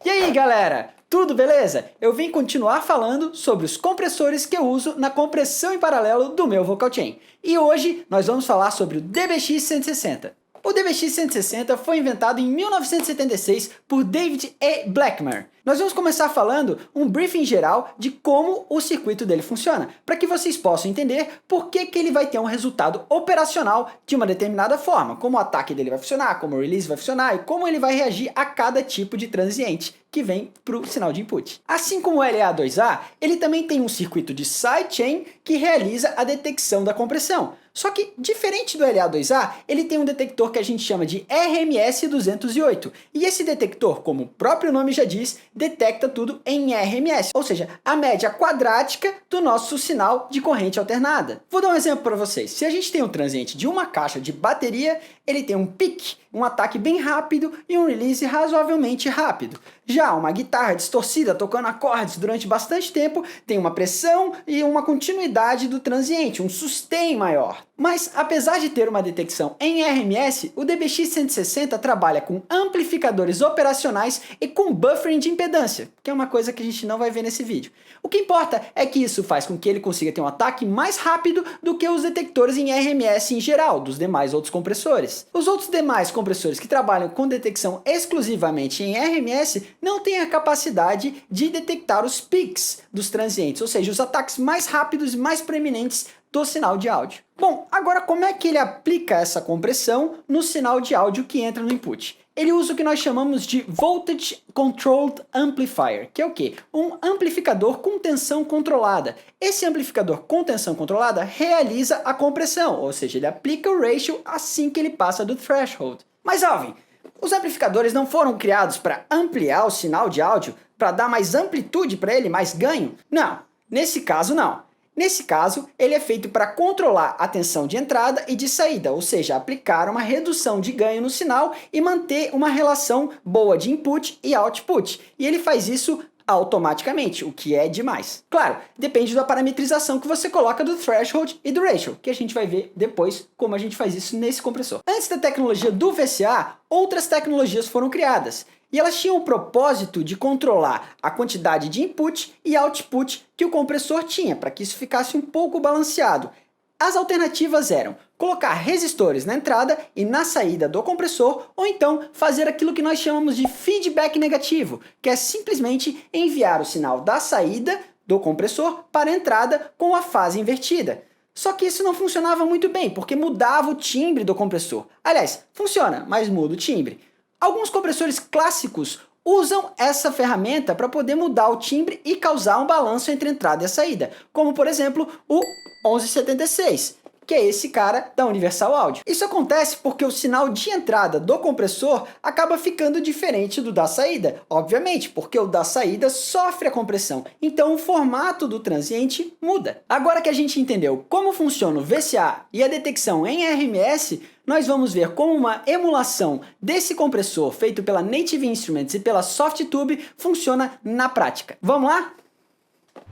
E aí galera, tudo beleza? Eu vim continuar falando sobre os compressores que eu uso na compressão em paralelo do meu Vocal Chain. E hoje nós vamos falar sobre o DBX-160. O DBX-160 foi inventado em 1976 por David E. Blackmer. Nós vamos começar falando um briefing geral de como o circuito dele funciona, para que vocês possam entender por que ele vai ter um resultado operacional de uma determinada forma, como o ataque dele vai funcionar, como o release vai funcionar e como ele vai reagir a cada tipo de transiente que vem para o sinal de input. Assim como o LA2A, ele também tem um circuito de sidechain que realiza a detecção da compressão. Só que, diferente do LA2A, ele tem um detector que a gente chama de RMS208. E esse detector, como o próprio nome já diz, detecta tudo em RMS, ou seja, a média quadrática do nosso sinal de corrente alternada. Vou dar um exemplo para vocês. Se a gente tem um transiente de uma caixa de bateria, ele tem um peak, um ataque bem rápido e um release razoavelmente rápido. Já uma guitarra distorcida tocando acordes durante bastante tempo tem uma pressão e uma continuidade do transiente, um sustain maior. Mas apesar de ter uma detecção em RMS, o DBX-160 trabalha com amplificadores operacionais e com buffering de impedância, que é uma coisa que a gente não vai ver nesse vídeo. O que importa é que isso faz com que ele consiga ter um ataque mais rápido do que os detectores em RMS em geral, dos demais outros compressores. Os outros demais compressores que trabalham com detecção exclusivamente em RMS não têm a capacidade de detectar os peaks dos transientes, ou seja, os ataques mais rápidos e mais proeminentes do sinal de áudio. Bom, agora como é que ele aplica essa compressão no sinal de áudio que entra no input? Ele usa o que nós chamamos de Voltage Controlled Amplifier, que é o quê? Um amplificador com tensão controlada. Esse amplificador com tensão controlada realiza a compressão, ou seja, ele aplica o ratio assim que ele passa do threshold. Mas Alvin, os amplificadores não foram criados para ampliar o sinal de áudio, para dar mais amplitude para ele, mais ganho? Não, nesse caso não. Nesse caso, ele é feito para controlar a tensão de entrada e de saída, ou seja, aplicar uma redução de ganho no sinal e manter uma relação boa de input e output. E ele faz isso automaticamente, o que é demais. Claro, depende da parametrização que você coloca do threshold e do ratio, que a gente vai ver depois como a gente faz isso nesse compressor. Antes da tecnologia do VCA, outras tecnologias foram criadas. E elas tinham o propósito de controlar a quantidade de input e output que o compressor tinha, para que isso ficasse um pouco balanceado. As alternativas eram colocar resistores na entrada e na saída do compressor, ou então fazer aquilo que nós chamamos de feedback negativo, que é simplesmente enviar o sinal da saída do compressor para a entrada com a fase invertida. Só que isso não funcionava muito bem, porque mudava o timbre do compressor. Aliás, funciona, mas muda o timbre. Alguns compressores clássicos usam essa ferramenta para poder mudar o timbre e causar um balanço entre a entrada e a saída, como por exemplo o 1176, que é esse cara da Universal Audio. Isso acontece porque o sinal de entrada do compressor acaba ficando diferente do da saída, obviamente, porque o da saída sofre a compressão, então o formato do transiente muda. Agora que a gente entendeu como funciona o VCA e a detecção em RMS, nós vamos ver como uma emulação desse compressor feito pela Native Instruments e pela Softtube funciona na prática. Vamos lá?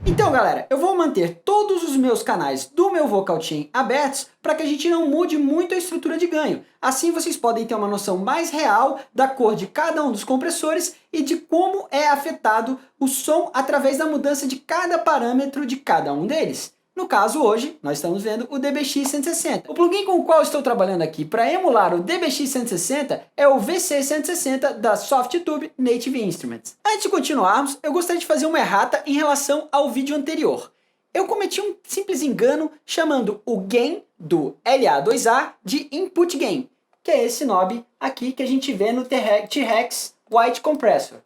Então galera, eu vou manter todos os meus canais do meu Vocal Chain abertos para que a gente não mude muito a estrutura de ganho. Assim vocês podem ter uma noção mais real da cor de cada um dos compressores e de como é afetado o som através da mudança de cada parâmetro de cada um deles. No caso, hoje, nós estamos vendo o DBX-160. O plugin com o qual estou trabalhando aqui para emular o DBX-160 é o VC160 da Softtube Native Instruments. Antes de continuarmos, eu gostaria de fazer uma errata em relação ao vídeo anterior. Eu cometi um simples engano chamando o gain do LA2A de input gain, que é esse knob aqui que a gente vê no T-Rex White Compressor,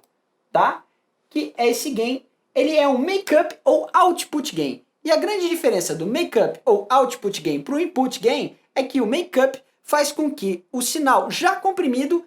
tá? Que é esse gain, ele é um make-up ou output gain. E a grande diferença do make-up ou output gain para o input gain é que o make-up faz com que o sinal já comprimido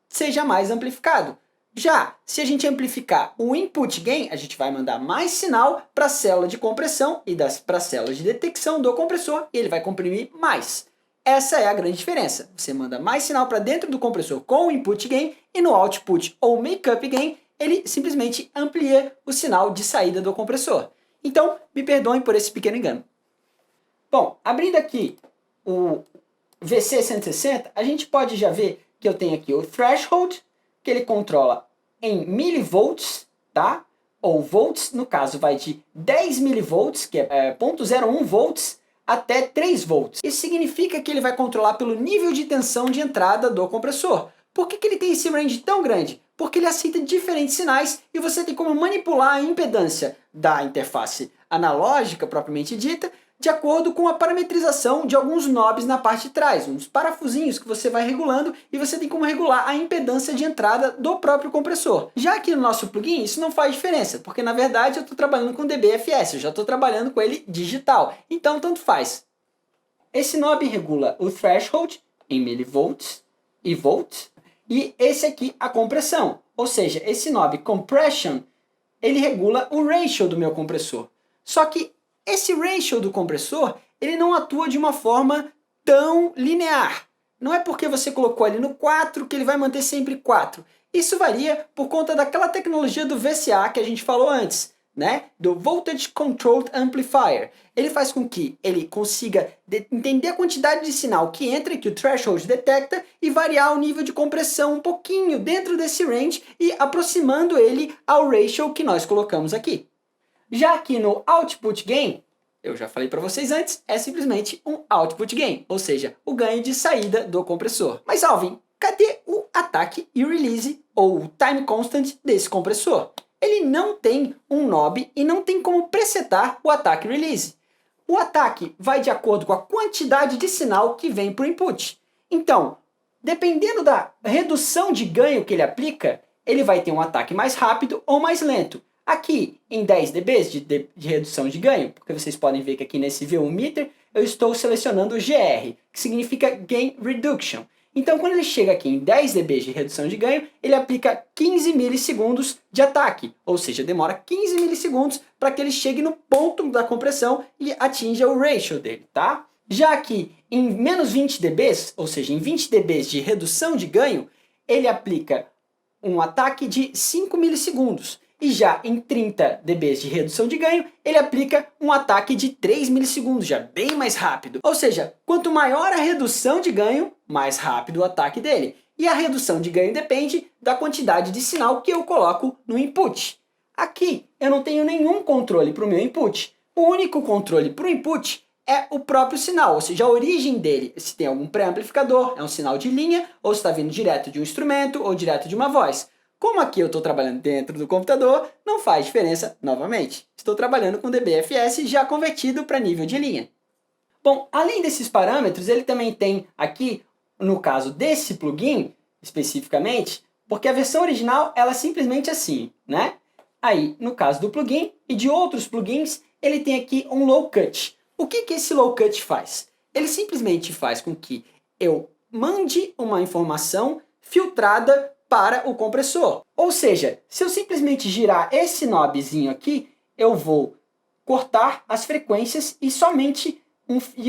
seja mais amplificado. Já se a gente amplificar o input gain, a gente vai mandar mais sinal para a célula de compressão e para a célula de detecção do compressor e ele vai comprimir mais. Essa é a grande diferença. Você manda mais sinal para dentro do compressor com o input gain e no output ou make-up gain, ele simplesmente amplia o sinal de saída do compressor. Então, me perdoem por esse pequeno engano. Bom, abrindo aqui o VC160, a gente pode já ver que eu tenho aqui o threshold, que ele controla em milivolts, tá? Ou volts, no caso vai de 10 milivolts, que é 0,01 volts, até 3 volts. Isso significa que ele vai controlar pelo nível de tensão de entrada do compressor. Por que ele tem esse range tão grande? Porque ele aceita diferentes sinais e você tem como manipular a impedância da interface analógica, propriamente dita, de acordo com a parametrização de alguns knobs na parte de trás, uns parafusinhos que você vai regulando e você tem como regular a impedância de entrada do próprio compressor. Já aqui no nosso plugin isso não faz diferença, porque na verdade eu estou trabalhando com dBFS, eu já estou trabalhando com ele digital, então tanto faz. Esse knob regula o threshold em milivolts e volts, e esse aqui a compressão, ou seja, esse knob compression, ele regula o ratio do meu compressor. Só que esse ratio do compressor, ele não atua de uma forma tão linear. Não é porque você colocou ali no 4 que ele vai manter sempre 4. Isso varia por conta daquela tecnologia do VCA que a gente falou antes, né? Do Voltage Controlled Amplifier. Ele faz com que ele consiga entender a quantidade de sinal que entra, que o threshold detecta, e variar o nível de compressão um pouquinho dentro desse range e aproximando ele ao ratio que nós colocamos aqui. Já aqui no Output Gain, eu já falei para vocês antes, é simplesmente um Output Gain, ou seja, o ganho de saída do compressor. Mas Alvin, cadê o ataque e release, ou o time constant desse compressor? Ele não tem um knob e não tem como presetar o ataque e release. O ataque vai de acordo com a quantidade de sinal que vem para o input. Então, dependendo da redução de ganho que ele aplica, ele vai ter um ataque mais rápido ou mais lento. Aqui, em 10 dB de redução de ganho, porque vocês podem ver que aqui nesse V1 meter, eu estou selecionando o GR, que significa Gain Reduction. Então, quando ele chega aqui em 10 dB de redução de ganho, ele aplica 15 milissegundos de ataque, ou seja, demora 15 milissegundos para que ele chegue no ponto da compressão e atinja o ratio dele, tá? Já aqui, em menos 20 dB, ou seja, em 20 dB de redução de ganho, ele aplica um ataque de 5 milissegundos. E já em 30 dB de redução de ganho, ele aplica um ataque de 3 milissegundos, já bem mais rápido. Ou seja, quanto maior a redução de ganho, mais rápido o ataque dele. E a redução de ganho depende da quantidade de sinal que eu coloco no input. Aqui eu não tenho nenhum controle para o meu input. O único controle para o input é o próprio sinal, ou seja, a origem dele. Se tem algum pré-amplificador, é um sinal de linha, ou se está vindo direto de um instrumento ou direto de uma voz. Como aqui eu estou trabalhando dentro do computador, não faz diferença novamente. Estou trabalhando com dBFS já convertido para nível de linha. Bom, além desses parâmetros, ele também tem aqui, no caso desse plugin, especificamente, porque a versão original ela é simplesmente assim, né? Aí, no caso do plugin e de outros plugins, ele tem aqui um low cut. O que esse low cut faz? Ele simplesmente faz com que eu mande uma informação filtrada para o compressor. Ou seja, se eu simplesmente girar esse knobzinho aqui, eu vou cortar as frequências e somente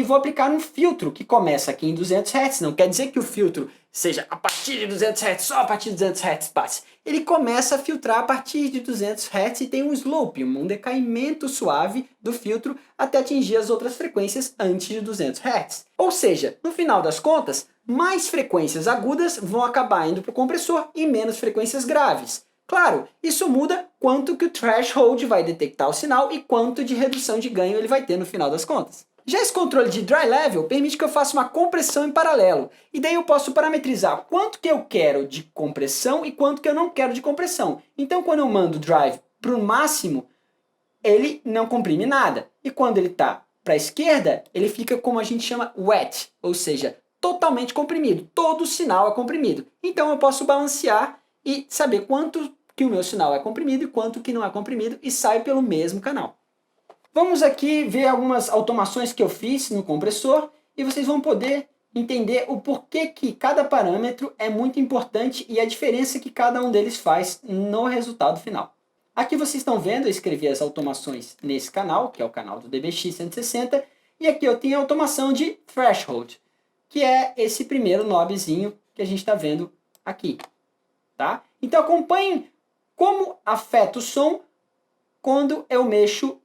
vou aplicar um filtro que começa aqui em 200 Hz. Não quer dizer que o filtro seja a partir de 200 Hz, só a partir de 200 Hz passe. Ele começa a filtrar a partir de 200 Hz e tem um slope, um decaimento suave do filtro até atingir as outras frequências antes de 200 Hz. Ou seja, no final das contas, mais frequências agudas vão acabar indo para o compressor e menos frequências graves. Claro, isso muda quanto que o threshold vai detectar o sinal e quanto de redução de ganho ele vai ter no final das contas. Já esse controle de dry level permite que eu faça uma compressão em paralelo. E daí eu posso parametrizar quanto que eu quero de compressão e quanto que eu não quero de compressão. Então quando eu mando o drive para o máximo, ele não comprime nada. E quando ele está para a esquerda, ele fica como a gente chama wet, ou seja, totalmente comprimido. Todo o sinal é comprimido. Então eu posso balancear e saber quanto que o meu sinal é comprimido e quanto que não é comprimido e sai pelo mesmo canal. Vamos aqui ver algumas automações que eu fiz no compressor e vocês vão poder entender o porquê que cada parâmetro é muito importante e a diferença que cada um deles faz no resultado final. Aqui vocês estão vendo, eu escrevi as automações nesse canal, que é o canal do DBX 160, e aqui eu tenho a automação de threshold, que é esse primeiro knobzinho que a gente está vendo aqui. Tá? Então acompanhem como afeta o som quando eu mexo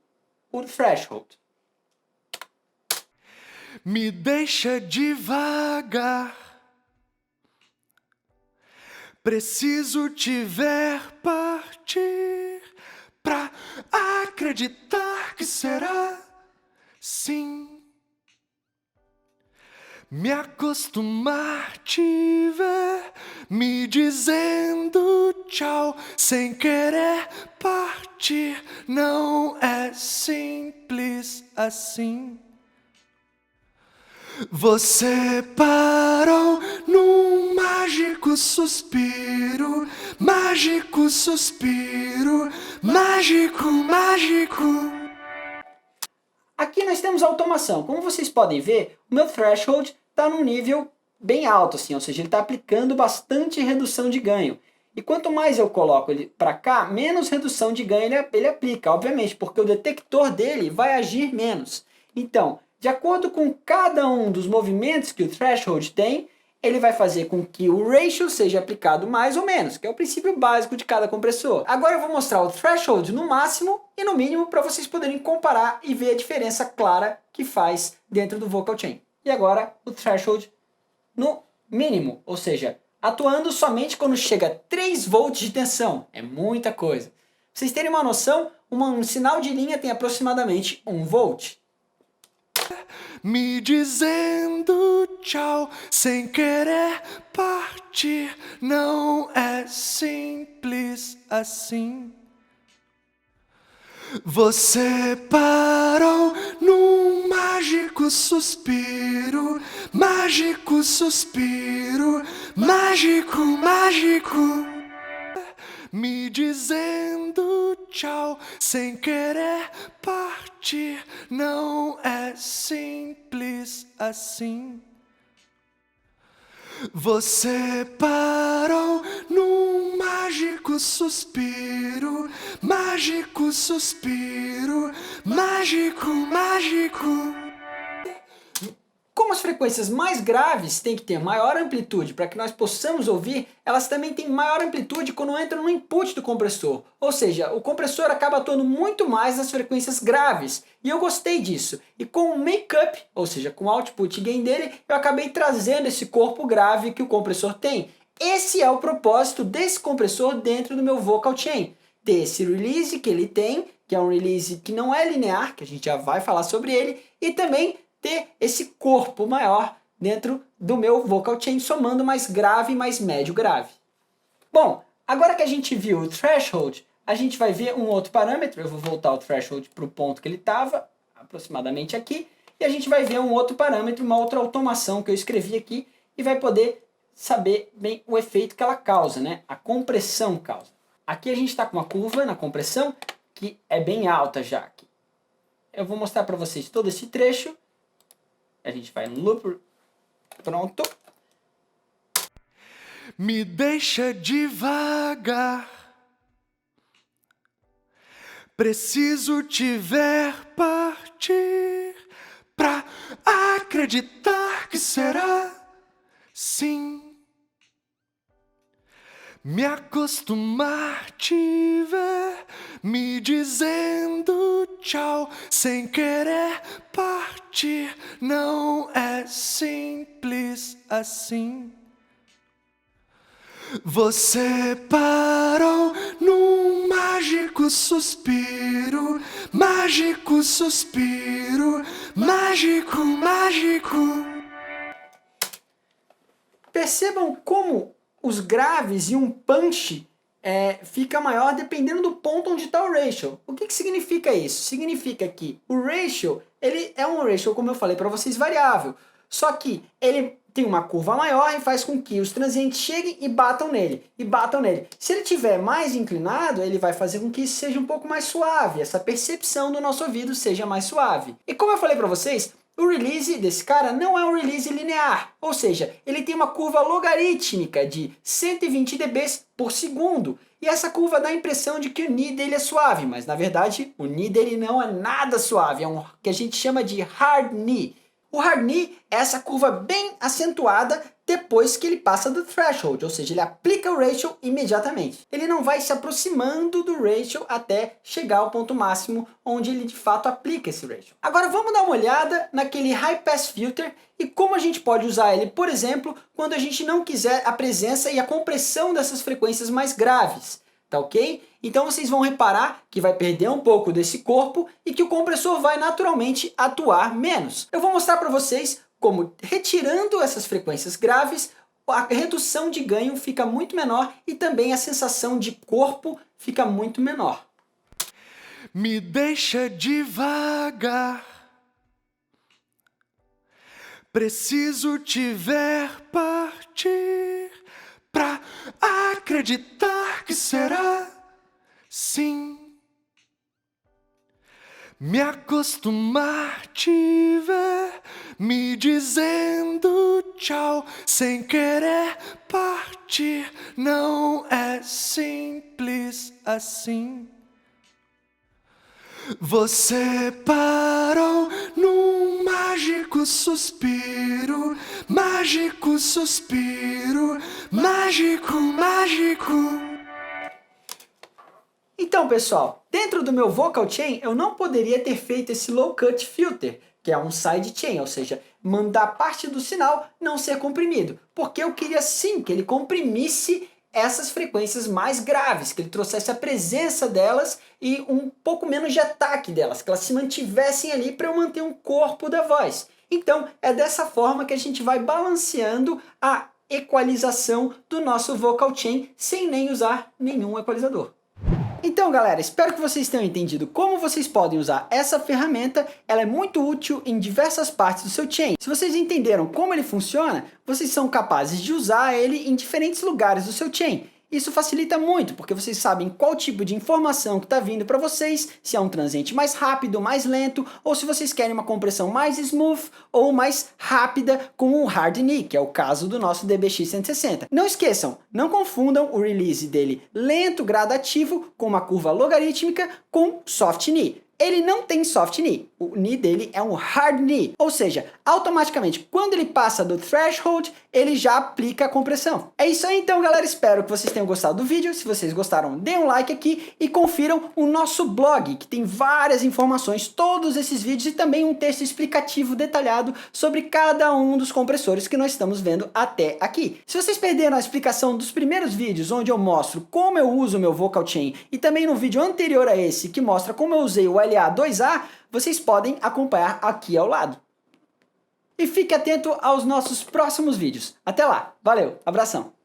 o threshold. Me deixa devagar, Preciso te ver partir pra acreditar que será sim. Me acostumar te ver me dizendo tchau sem querer partir. Não é simples assim. Você parou num mágico suspiro, mágico suspiro, mágico, mágico. Aqui nós temos a automação. Como vocês podem ver, o meu threshold está num nível bem alto, assim, ou seja, ele está aplicando bastante redução de ganho. E quanto mais eu coloco ele para cá, menos redução de ganho ele aplica, obviamente, porque o detector dele vai agir menos. Então, de acordo com cada um dos movimentos que o threshold tem, ele vai fazer com que o ratio seja aplicado mais ou menos, que é o princípio básico de cada compressor. Agora eu vou mostrar o threshold no máximo e no mínimo para vocês poderem comparar e ver a diferença clara que faz dentro do vocal chain. E agora o threshold no mínimo, ou seja, atuando somente quando chega a 3 volts de tensão. É muita coisa. Pra vocês terem uma noção, um sinal de linha tem aproximadamente 1 volt. Me dizendo tchau sem querer partir. Não é simples assim. Você parou num mágico suspiro, mágico suspiro, mágico, mágico. Me dizendo tchau sem querer partir. Não é simples assim. Você parou num mágico suspiro, mágico suspiro, mágico, mágico. Como as frequências mais graves têm que ter maior amplitude para que nós possamos ouvir, elas também têm maior amplitude quando entram no input do compressor. Ou seja, o compressor acaba atuando muito mais nas frequências graves. E eu gostei disso. E com o make-up, ou seja, com o output gain dele, eu acabei trazendo esse corpo grave que o compressor tem. Esse é o propósito desse compressor dentro do meu vocal chain. Ter esse release que ele tem, que é um release que não é linear, que a gente já vai falar sobre ele, e também ter esse corpo maior dentro do meu vocal chain, somando mais grave e mais médio grave. Bom, agora que a gente viu o threshold, a gente vai ver um outro parâmetro. Eu vou voltar o threshold para o ponto que ele estava, aproximadamente aqui, e a gente vai ver um outro parâmetro, uma outra automação que eu escrevi aqui, e vai poder saber bem o efeito que ela causa, né? A compressão causa. Aqui a gente está com uma curva na compressão que é bem alta já aqui. Eu vou mostrar para vocês todo esse trecho. A gente vai no loop, pronto. Me deixa devagar. Preciso te ver partir pra acreditar que será sim. Me acostumar te ver me dizendo tchau sem querer partir. Não é simples assim. Você parou num mágico suspiro, mágico suspiro, mágico, mágico. Percebam como os graves e um punch fica maior dependendo do ponto onde está o ratio. O que significa isso? Significa que o ratio, ele é um ratio, como eu falei para vocês, variável. Só que ele tem uma curva maior e faz com que os transientes cheguem e batam nele, Se ele estiver mais inclinado, ele vai fazer com que isso seja um pouco mais suave, essa percepção do nosso ouvido seja mais suave. E como eu falei para vocês, o release desse cara não é um release linear, ou seja, ele tem uma curva logarítmica de 120 dB por segundo. E essa curva dá a impressão de que o Ni dele é suave, mas na verdade o Ni dele não é nada suave, é um que a gente chama de hard Ni. O hard Ni é essa curva bem acentuada, depois que ele passa do threshold, ou seja, ele aplica o ratio imediatamente. Ele não vai se aproximando do ratio até chegar ao ponto máximo onde ele de fato aplica esse ratio. Agora vamos dar uma olhada naquele High Pass Filter e como a gente pode usar ele, por exemplo, quando a gente não quiser a presença e a compressão dessas frequências mais graves. Tá ok? Então vocês vão reparar que vai perder um pouco desse corpo e que o compressor vai naturalmente atuar menos. Eu vou mostrar para vocês como, retirando essas frequências graves, a redução de ganho fica muito menor e também a sensação de corpo fica muito menor. Me deixa devagar. Preciso te ver partir pra acreditar que será sim. Me acostumar te ver me dizendo tchau sem querer partir. Não é simples assim. Você parou num mágico suspiro, mágico suspiro, mágico, mágico. Então, pessoal, dentro do meu vocal chain eu não poderia ter feito esse low cut filter, que é um side chain, ou seja, mandar parte do sinal não ser comprimido, porque eu queria sim que ele comprimisse essas frequências mais graves, que ele trouxesse a presença delas e um pouco menos de ataque delas, que elas se mantivessem ali para eu manter um corpo da voz. Então é dessa forma que a gente vai balanceando a equalização do nosso vocal chain sem nem usar nenhum equalizador. Então galera, espero que vocês tenham entendido como vocês podem usar essa ferramenta. Ela é muito útil em diversas partes do seu chain. Se vocês entenderam como ele funciona, vocês são capazes de usar ele em diferentes lugares do seu chain. Isso facilita muito, porque vocês sabem qual tipo de informação que está vindo para vocês, se é um transiente mais rápido, mais lento, ou se vocês querem uma compressão mais smooth ou mais rápida com o hard knee, que é o caso do nosso DBX 160. Não esqueçam, não confundam o release dele lento, gradativo, com uma curva logarítmica, com soft knee. Ele não tem soft knee, o knee dele é um hard knee, ou seja, automaticamente quando ele passa do threshold, ele já aplica a compressão. É isso aí então galera, espero que vocês tenham gostado do vídeo. Se vocês gostaram, deem um like aqui e confiram o nosso blog, que tem várias informações, todos esses vídeos e também um texto explicativo detalhado sobre cada um dos compressores que nós estamos vendo até aqui. Se vocês perderam a explicação dos primeiros vídeos, onde eu mostro como eu uso o meu vocal chain, e também no vídeo anterior a esse, que mostra como eu usei o LA2A, vocês podem acompanhar aqui ao lado. E fique atento aos nossos próximos vídeos. Até lá, valeu, abração!